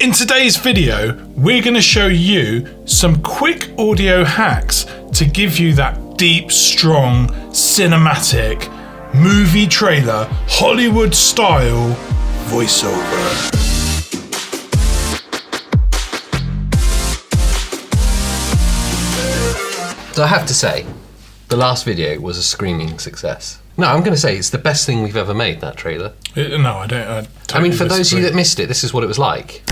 In today's video, we're going to show you some quick audio hacks to give you that deep, strong, cinematic, movie trailer, Hollywood style voiceover. So I have to say, the last video was a screaming success. No, I'm going to say it's the best thing we've ever made, that trailer. No, I don't. I mean, for those of you that missed it, this is what it was like.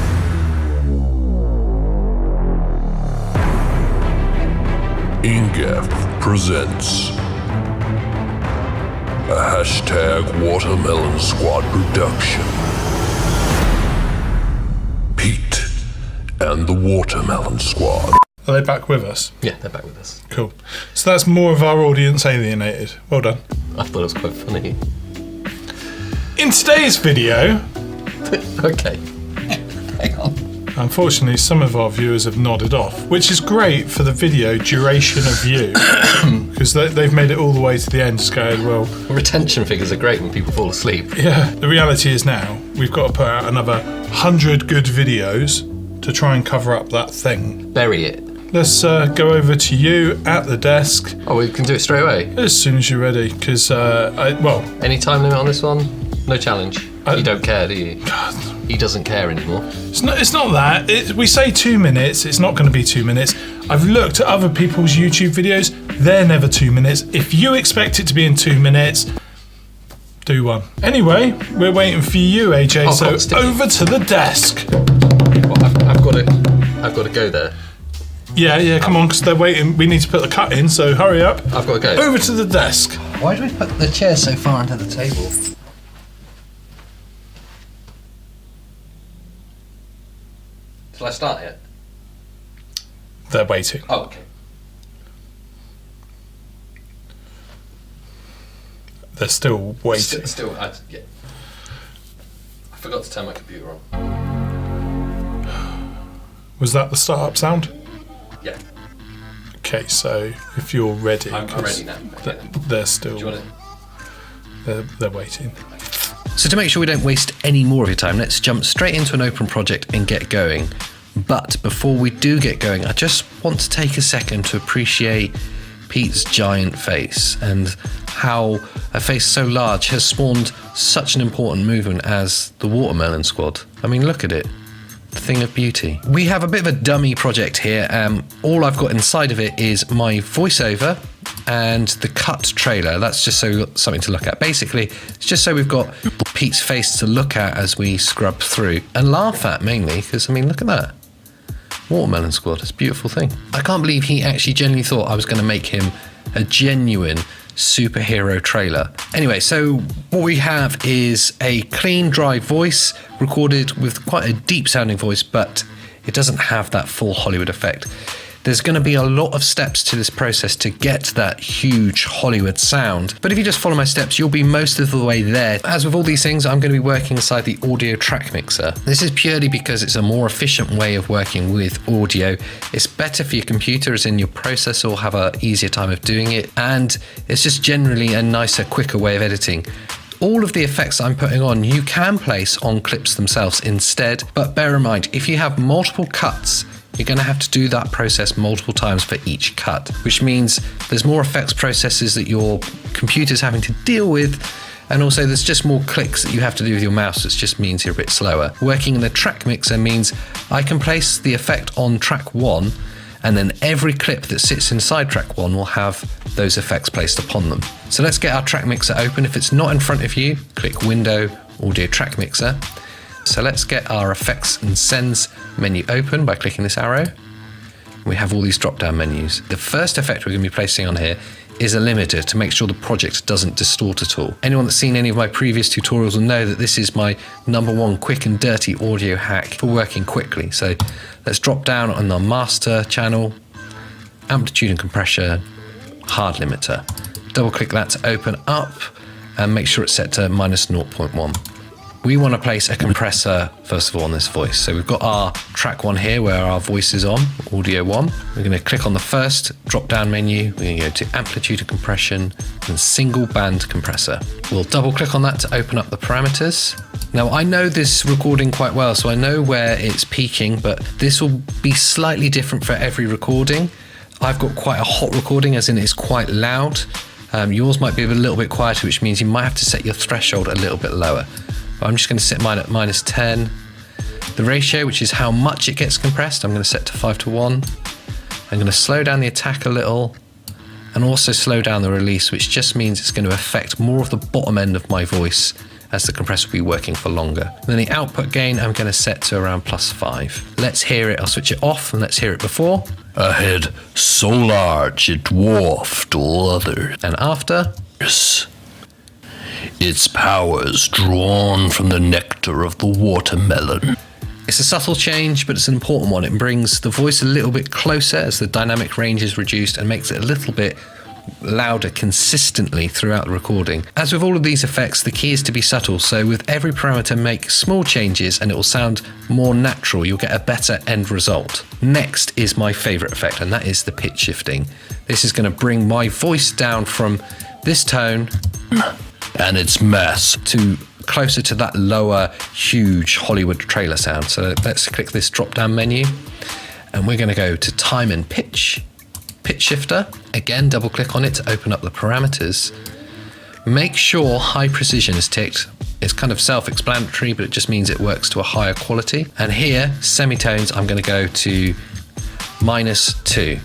Ingef presents a #Watermelon Squad production. Pete and the Watermelon Squad. Are they back with us? Yeah, they're back with us. Cool. So that's more of our audience alienated. Well done. I thought it was quite funny. In today's video... Okay. Hang on. Unfortunately, some of our viewers have nodded off, which is great for the video duration of view, because they've made it all the way to the end to go, well... Retention figures are great when people fall asleep. Yeah. The reality is now, we've got to put out another 100 good videos to try and cover up that thing. Bury it. Let's go over to you at the desk. Oh, we can do it straight away? As soon as you're ready, because, Any time limit on this one? No challenge. You don't care, do you? God. He doesn't care anymore. It's not that. We say 2 minutes, it's not going to be 2 minutes. I've looked at other people's YouTube videos, they're never 2 minutes. If you expect it to be in 2 minutes, do one. Anyway, we're waiting for you, AJ, so over to the desk. Well, I've got to go there. Yeah, come on, because they're waiting. We need to put the cut in, so hurry up. I've got to go. Over to the desk. Why do we put the chair so far under the table? Shall I start yet? They're waiting. Oh, okay. They're still waiting. Yeah. I forgot to turn my computer on. Was that the start-up sound? Yeah. Okay, so if you're ready, I'm ready now. They're still. Do you want They're waiting. So to make sure we don't waste any more of your time, let's jump straight into an open project and get going. But before we do get going, I just want to take a second to appreciate Pete's giant face and how a face so large has spawned such an important movement as the Watermelon Squad. I mean, look at it. The thing of beauty. We have a bit of a dummy project here. All I've got inside of it is my voiceover and the cut trailer. That's just so we've got something to look at. Basically, it's just so we've got Pete's face to look at as we scrub through and laugh at, mainly, because, I mean, look at that. Watermelon Squad, it's a beautiful thing. I can't believe he actually genuinely thought I was going to make him a genuine superhero trailer. Anyway, so what we have is a clean, dry voice recorded with quite a deep sounding voice, but it doesn't have that full Hollywood effect. There's going to be a lot of steps to this process to get that huge Hollywood sound. But if you just follow my steps, you'll be most of the way there. As with all these things, I'm going to be working inside the audio track mixer. This is purely because it's a more efficient way of working with audio. It's better for your computer, as in your processor will have an easier time of doing it. And it's just generally a nicer, quicker way of editing. All of the effects I'm putting on, you can place on clips themselves instead. But bear in mind, if you have multiple cuts, you're going to have to do that process multiple times for each cut, which means there's more effects processes that your computer's having to deal with, and also there's just more clicks that you have to do with your mouse, which just means you're a bit slower. Working in the track mixer means I can place the effect on track 1, and then every clip that sits inside track 1 will have those effects placed upon them. So let's get our track mixer open. If it's not in front of you, click Window, Audio Track Mixer. So let's get our effects and sends menu open by clicking this arrow. We have all these drop-down menus. The first effect we're going to be placing on here is a limiter to make sure the project doesn't distort at all. Anyone that's seen any of my previous tutorials will know that this is my #1 quick and dirty audio hack for working quickly. So let's drop down on the master channel, amplitude and compression, hard limiter. Double click that to open up and make sure it's set to -0.1. we want to place a compressor, first of all, on this voice. So we've got our track 1 here where our voice is on, audio 1. We're going to click on the first drop-down menu. We're going to go to amplitude and compression and single band compressor. We'll double-click on that to open up the parameters. Now, I know this recording quite well, so I know where it's peaking, but this will be slightly different for every recording. I've got quite a hot recording, as in it's quite loud. Yours might be a little bit quieter, which means you might have to set your threshold a little bit lower. But I'm just going to set mine at -10. The ratio, which is how much it gets compressed, I'm going to set to 5:1. I'm going to slow down the attack a little and also slow down the release, which just means it's going to affect more of the bottom end of my voice as the compressor will be working for longer. And then the output gain, I'm going to set to around +5. Let's hear it. I'll switch it off and let's hear it before. A head so large it dwarfed all others. And after. Its powers drawn from the nectar of the watermelon. It's a subtle change, but it's an important one. It brings the voice a little bit closer as the dynamic range is reduced and makes it a little bit louder consistently throughout the recording. As with all of these effects, the key is to be subtle. So with every parameter, make small changes and it will sound more natural. You'll get a better end result. Next is my favorite effect, and that is the pitch shifting. This is going to bring my voice down from this tone and its mass to closer to that lower, huge Hollywood trailer sound. So let's click this drop-down menu and we're going to go to time and pitch shifter. Again, double click on it to open up the parameters. Make sure high precision is ticked. It's kind of self-explanatory, but it just means it works to a higher quality. And here, semitones, I'm going to go to -2.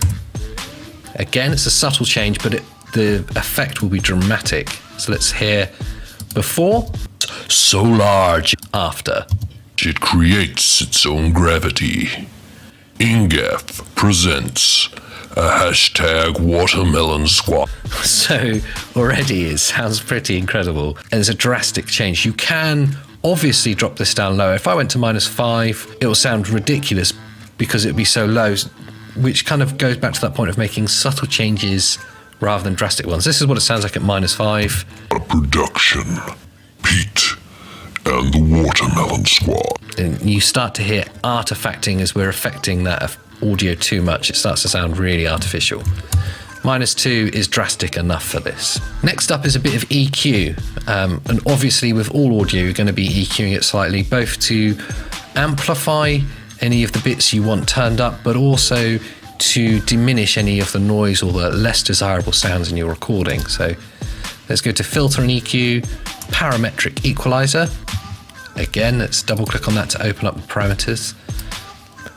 Again, it's a subtle change, but the effect will be dramatic. So let's hear before. So large After. it creates its own gravity. Ingef presents a #watermelon squad. So already it sounds pretty incredible. And it's a drastic change. You can obviously drop this down lower. If I went to -5, it will sound ridiculous because it would be so low, which kind of goes back to that point of making subtle changes rather than drastic ones. This is what it sounds like at -5. A production. Pete and the Watermelon Squad. And you start to hear artifacting as we're affecting that audio too much. It starts to sound really artificial. -2 is drastic enough for this. Next up is a bit of EQ. And obviously with all audio, you're going to be EQing it slightly, both to amplify any of the bits you want turned up, but also to diminish any of the noise or the less desirable sounds in your recording. So let's go to filter and EQ, parametric equalizer. Again, let's double click on that to open up the parameters.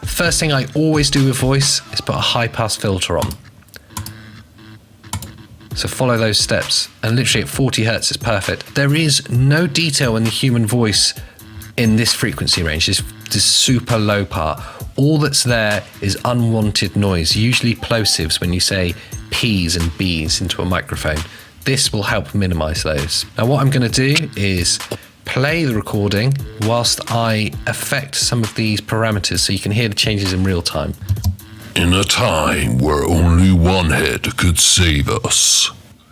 First thing I always do with voice is put a high pass filter on. So follow those steps, and literally at 40 Hertz is perfect. There is no detail in the human voice in this frequency range, this super low part. All that's there is unwanted noise, usually plosives when you say P's and B's into a microphone. This will help minimize those. Now what I'm going to do is play the recording whilst I affect some of these parameters so you can hear the changes in real time. In a time where only one head could save us.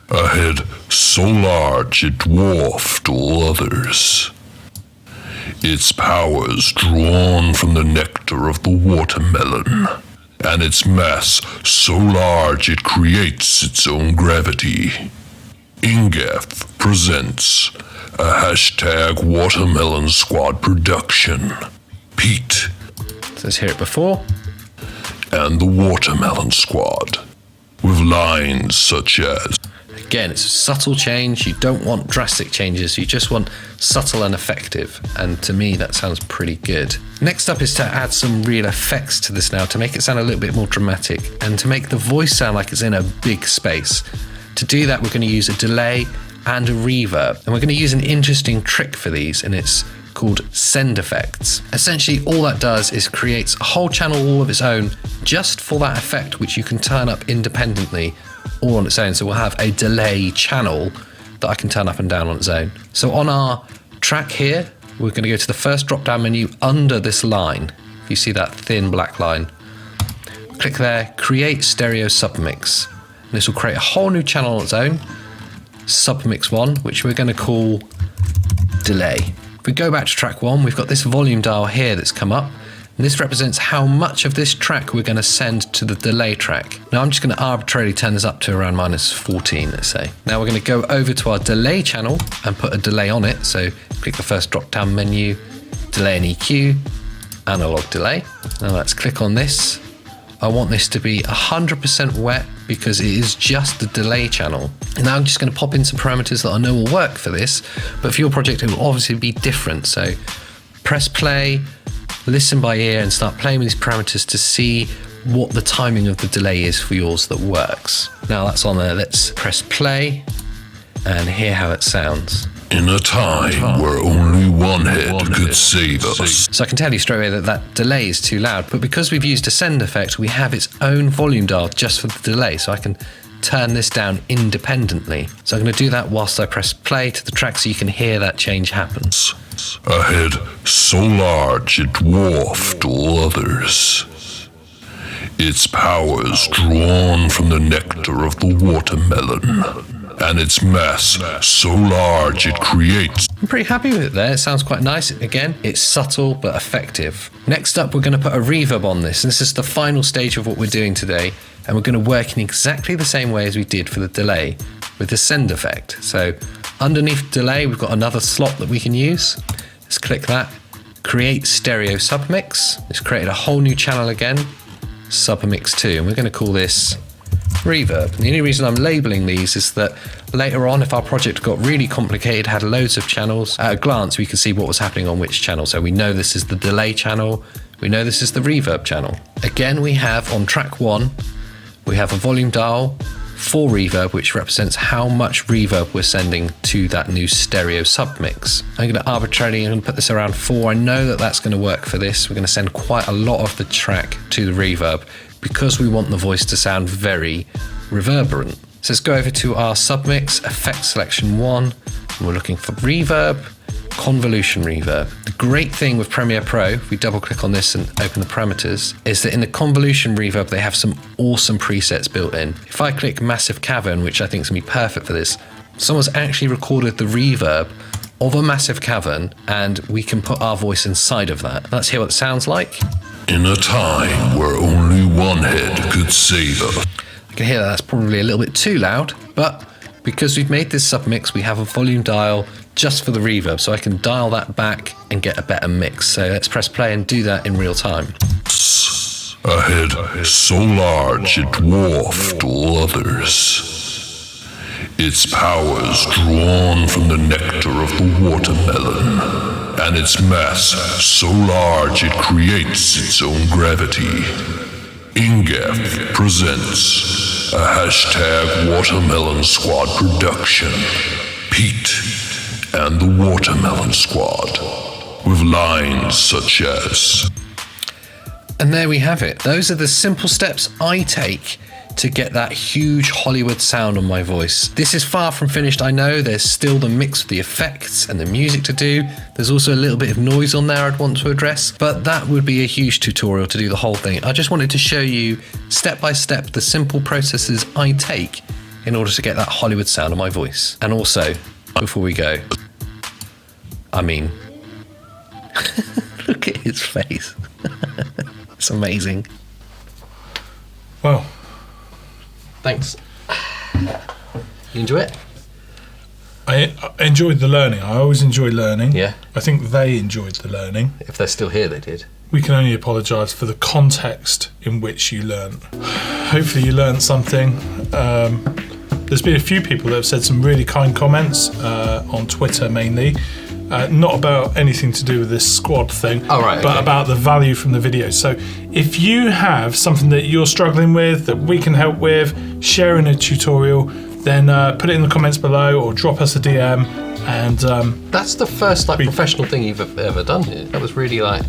A head so large it dwarfed all others. Its powers drawn from the nectar of the watermelon. And its mass so large it creates its own gravity. Ingef presents a #watermelon squad production. Pete So let's hear it before. and the Watermelon Squad, with lines such as, Again, it's a subtle change. You don't want drastic changes. You just want subtle and effective. And to me, that sounds pretty good. Next up is to add some real effects to this now to make it sound a little bit more dramatic and to make the voice sound like it's in a big space. To do that, we're going to use a delay and a reverb. And we're going to use an interesting trick for these, and it's called send effects. Essentially, all that does is creates a whole channel all of its own just for that effect, which you can turn up independently all on its own. So we'll have a delay channel that I can turn up and down on its own. So on our track here, we're going to go to the first drop-down menu under this line. If you see that thin black line, click there, create stereo submix. And this will create a whole new channel on its own, submix 1, which we're going to call delay. If we go back to track 1, we've got this volume dial here that's come up. And this represents how much of this track we're going to send to the delay track. Now I'm just going to arbitrarily turn this up to around -14, let's say. Now we're going to go over to our delay channel and put a delay on it. So click the first drop down menu, delay and EQ, analog delay. Now let's click on this. I want this to be 100% wet because it is just the delay channel. And now I'm just going to pop in some parameters that I know will work for this, but for your project it will obviously be different. So press play, listen by ear and start playing with these parameters to see what the timing of the delay is for yours that works. Now that's on there. Let's press play and hear how it sounds. In a time where only one head could save us. So I can tell you straight away that that delay is too loud, but because we've used a send effect, we have its own volume dial just for the delay, so I can turn this down independently. So I'm going to do that whilst I press play to the track so you can hear that change happen. A head so large it dwarfed all others. Its powers drawn from the nectar of the watermelon, and its mass so large it creates. I'm pretty happy with it there. It sounds quite nice. Again, it's subtle but effective. Next up, we're going to put a reverb on this. And this is the final stage of what we're doing today. And we're going to work in exactly the same way as we did for the delay with the send effect. So underneath delay, we've got another slot that we can use. Let's click that. Create stereo submix. It's created a whole new channel again. Submix 2. And we're going to call this reverb. And the only reason I'm labeling these is that later on, if our project got really complicated, had loads of channels, at a glance we could see what was happening on which channel. So we know this is the delay channel, we know this is the reverb channel. Again, we have on track 1, we have a volume dial for reverb, which represents how much reverb we're sending to that new stereo submix. I'm going to arbitrarily put this around 4. I know that that's going to work for this. We're going to send quite a lot of the track to the reverb because we want the voice to sound very reverberant. So let's go over to our submix, effect selection 1, and we're looking for reverb, convolution reverb. The great thing with Premiere Pro, if we double click on this and open the parameters, is that in the convolution reverb they have some awesome presets built in. If I click massive cavern, which I think is going to be perfect for this, someone's actually recorded the reverb of a massive cavern and we can put our voice inside of that. Let's hear what it sounds like. In a time where only one head could save us. I can hear that's probably a little bit too loud, but because we've made this submix, we have a volume dial just for the reverb, so I can dial that back and get a better mix. So let's press play and do that in real time. A head so large it dwarfed all others. Its powers drawn from the nectar of the watermelon, and its mass so large it creates its own gravity. Ingef presents a hashtag Watermelon Squad production. Pete and the Watermelon Squad, with lines such as... And there we have it. Those are the simple steps I take to get that huge Hollywood sound on my voice. This is far from finished, I know. There's still the mix of the effects and the music to do. There's also a little bit of noise on there I'd want to address, but that would be a huge tutorial to do the whole thing. I just wanted to show you step by step the simple processes I take in order to get that Hollywood sound on my voice. And also, before we go, I mean, look at his face. It's amazing. Well, Thanks. You enjoy it? I enjoyed the learning. I always enjoy learning. Yeah. I think they enjoyed the learning. If they're still here, they did. We can only apologise for the context in which you learned. Hopefully you learned something. There's been a few people that have said some really kind comments on Twitter mainly. Not about anything to do with this squad thing, but about the value from the video. So if you have something that you're struggling with that we can help with, share in a tutorial, then put it in the comments below or drop us a DM. And that's the first professional thing you've ever done here. That was really eloquent.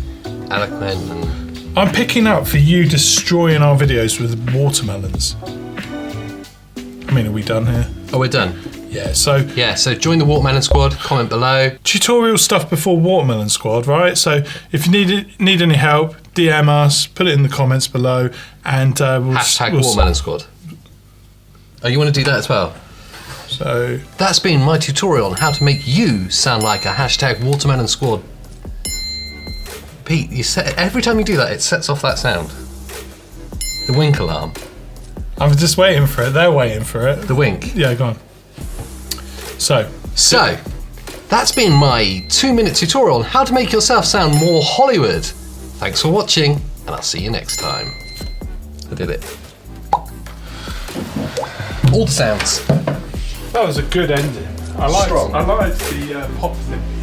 And I'm picking up for you destroying our videos with watermelons. I mean, are we done here? Oh, we're done. Yeah, so join the Watermelon Squad, comment below. Tutorial stuff before Watermelon Squad, right? So if you need any help, DM us, put it in the comments below, and we'll Hashtag Watermelon Squad. Oh, you want to do that as well? So That's been my tutorial on how to make you sound like a hashtag Watermelon Squad. Pete, every time you do that, it sets off that sound. The wink alarm. I'm just waiting for it. They're waiting for it. The wink. Yeah, go on. So, that's been my 2-minute tutorial on how to make yourself sound more Hollywood. Thanks for watching, and I'll see you next time. I did it. All the sounds. that was a good ending. I liked the pop thing.